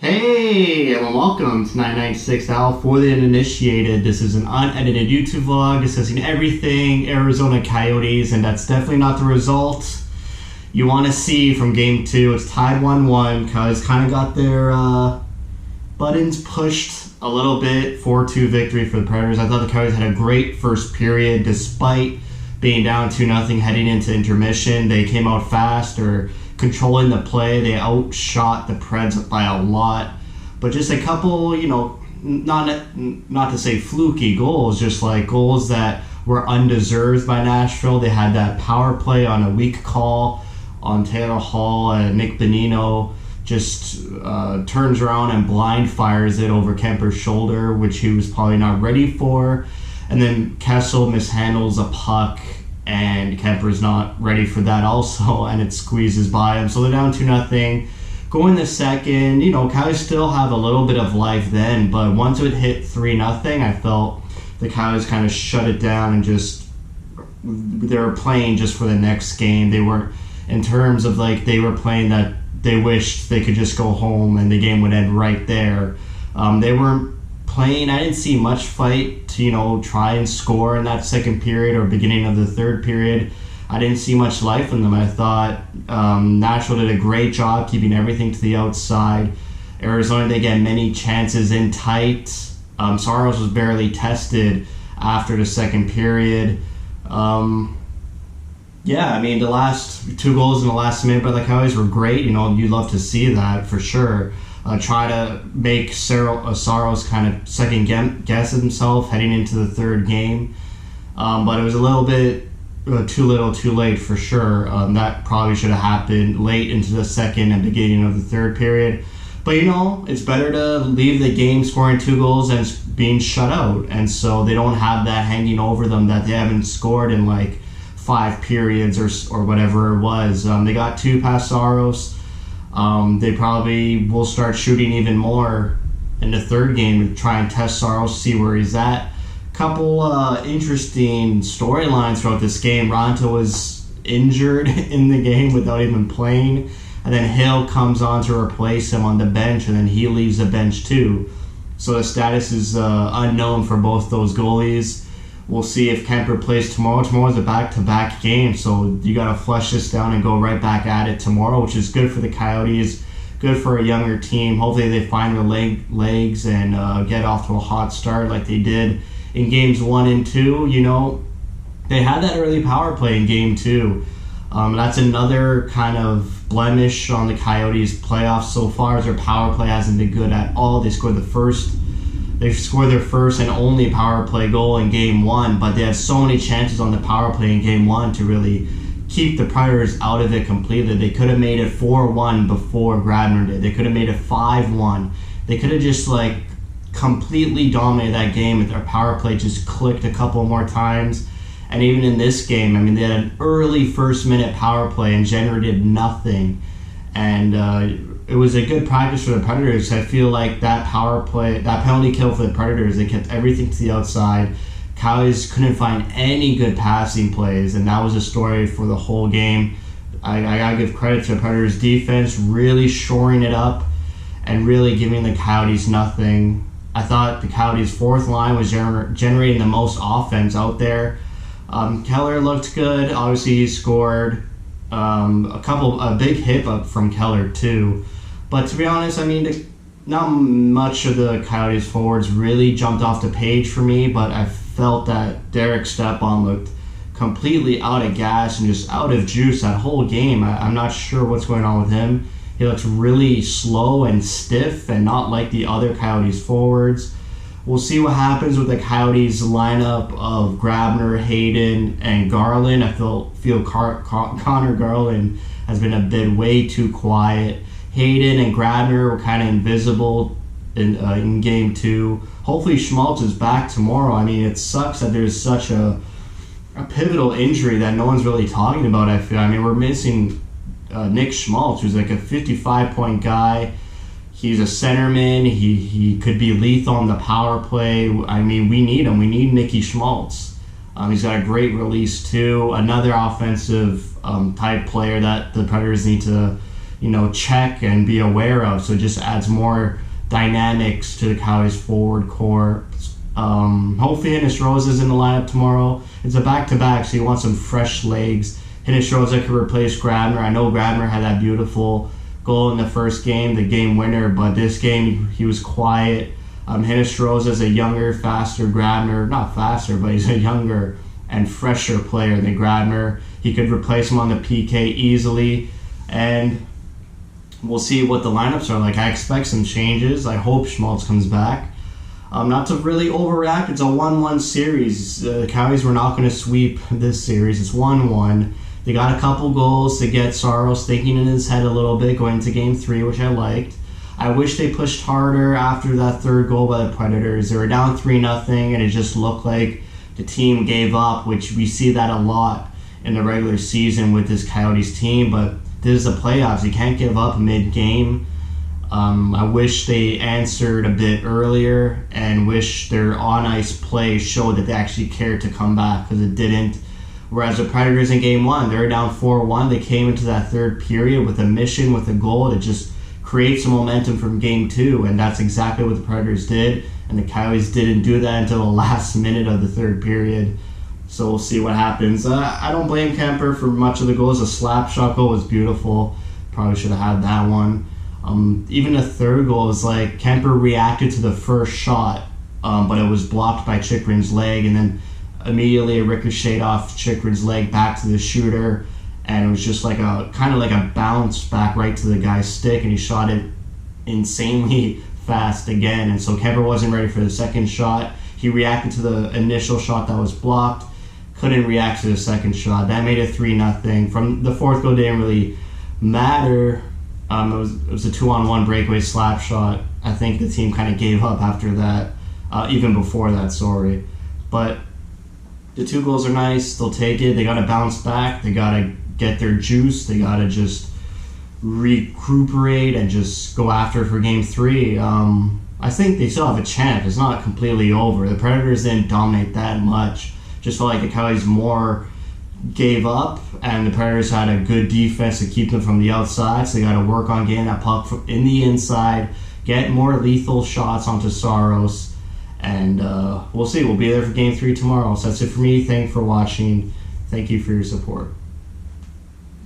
Hey, and welcome to 996 Al for the Uninitiated. This is an unedited YouTube vlog discussing everything Arizona Coyotes, and that's definitely not the result you want to see from Game 2. It's tied 1-1. Coyotes kind of got their buttons pushed a little bit. 4-2 victory for the Predators. I thought the Coyotes had a great first period despite being down 2-0 heading into intermission. They came out fast or controlling the play. They outshot the Preds by a lot, but just a couple, not to say fluky goals, just like goals that were undeserved by Nashville. They had that power play on a weak call on Taylor Hall, and Nick Bonino just turns around and blind fires it over Kemper's shoulder, which he was probably not ready for, and then Kessel mishandles a puck and Kemper's not ready for that also, and it squeezes by him. So they're down 2-0. Going the second, Coyotes still have a little bit of life then, but once it hit 3-0, I felt the Coyotes kind of shut it down and just, they were playing just for the next game. They were, in terms of they were playing that they wished they could just go home and the game would end right there. They weren't playing, I didn't see much fight to, try and score in that second period or beginning of the third period. I didn't see much life in them. I thought Nashville did a great job keeping everything to the outside. Arizona, they get many chances in tight. Saros was barely tested after the second period. The last two goals in the last minute by the Coyotes were great. You'd love to see that for sure. Try to make Saros kind of second guess himself heading into the third game. But it was a little bit too little too late for sure. That probably should have happened late into the second and beginning of the third period. But it's better to leave the game scoring 2 goals than being shut out. And so they don't have that hanging over them that they haven't scored in 5 periods or whatever it was. They got 2 past Saros. They probably will start shooting even more in the third game to try and test Saros, see where he's at. Couple interesting storylines throughout this game. Ronto was injured in the game without even playing, and then Hill comes on to replace him on the bench, and then he leaves the bench too. So the status is unknown for both those goalies. We'll see if Kemper plays tomorrow. Tomorrow's a back-to-back game, so you got to flush this down and go right back at it tomorrow, which is good for the Coyotes, good for a younger team. Hopefully they find their legs and get off to a hot start like they did in games 1 and 2. They had that early power play in game 2. That's another kind of blemish on the Coyotes' playoffs so far, as their power play hasn't been good at all. They scored their first and only power play goal in Game 1, but they had so many chances on the power play in Game 1 to really keep the Predators out of it completely. They could have made it 4-1 before Grabner did. They could have made it 5-1. They could have just completely dominated that game if their power play just clicked a couple more times. And even in this game, they had an early first-minute power play and generated nothing. And it was a good practice for the Predators. I feel like that power play, that penalty kill for the Predators, they kept everything to the outside. Coyotes couldn't find any good passing plays, and that was a story for the whole game. I gotta give credit to the Predators' defense, really shoring it up and really giving the Coyotes nothing. I thought the Coyotes' fourth line was generating the most offense out there. Keller looked good. Obviously, he scored. A big hit up from Keller too. But to be honest, not much of the Coyotes forwards really jumped off the page for me, but I felt that Derek Stepan looked completely out of gas and just out of juice that whole game. I'm not sure what's going on with him. He looks really slow and stiff and not like the other Coyotes forwards. We'll see what happens with the Coyotes lineup of Grabner, Hayden, and Garland. I feel Connor Garland has been a bit way too quiet. Hayden and Grabner were kind of invisible in Game 2. Hopefully Schmaltz is back tomorrow. It sucks that there's such a pivotal injury that no one's really talking about, I feel. We're missing Nick Schmaltz, who's a 55-point guy. He's a centerman. He could be lethal on the power play. We need him. We need Nicky Schmaltz. He's got a great release too. Another offensive type player that the Predators need to check and be aware of. So it just adds more dynamics to the Coyotes forward core. Hopefully Hennis Rosa's in the lineup tomorrow. It's a back-to-back, so you want some fresh legs. Hennis Rosa could replace Grabner. I know Grabner had that beautiful goal in the first game, the game winner, but this game he was quiet. Hennis Rosa is a younger, faster Grabner. Not faster, but he's a younger and fresher player than Grabner. He could replace him on the PK easily, and we'll see what the lineups are like. I expect some changes. I hope Schmaltz comes back. Not to really overreact, it's a 1-1 series. The Coyotes were not going to sweep this series. It's 1-1. They got a couple goals to get Saros thinking in his head a little bit going into Game 3, which I liked. I wish they pushed harder after that third goal by the Predators. They were down 3-0, and it just looked like the team gave up, which we see that a lot in the regular season with this Coyotes team. But this is the playoffs. You can't give up mid-game. I wish they answered a bit earlier and wish their on-ice play showed that they actually cared to come back, because it didn't. Whereas the Predators in Game 1, they were down 4-1. They came into that third period with a mission, with a goal to just create some momentum from Game 2, and that's exactly what the Predators did, and the Coyotes didn't do that until the last minute of the third period. So we'll see what happens. I don't blame Kemper for much of the goals. The slap shot goal was beautiful. Probably should have had that one. Even the third goal is like Kemper reacted to the first shot, but it was blocked by Chychrun's leg, and then immediately it ricocheted off Chychrun's leg back to the shooter, and it was just like a kind of like a bounce back right to the guy's stick, and he shot it insanely fast again. And so Kemper wasn't ready for the second shot. He reacted to the initial shot that was blocked, couldn't react to the second shot. That made it 3-0. From the fourth goal didn't really matter. It was a 2-on-1 breakaway slap shot. I think the team kind of gave up after that, even before that, sorry. But the two goals are nice. They'll take it. They got to bounce back. They got to get their juice. They got to just recuperate and just go after it for Game 3. I think they still have a chance. It's not completely over. The Predators didn't dominate that much. Just felt like the Coyotes more gave up, and the Predators had a good defense to keep them from the outside, so they got to work on getting that puck in the inside, get more lethal shots onto Saros, and we'll see. We'll be there for Game 3 tomorrow. So that's it for me. Thank you for watching. Thank you for your support.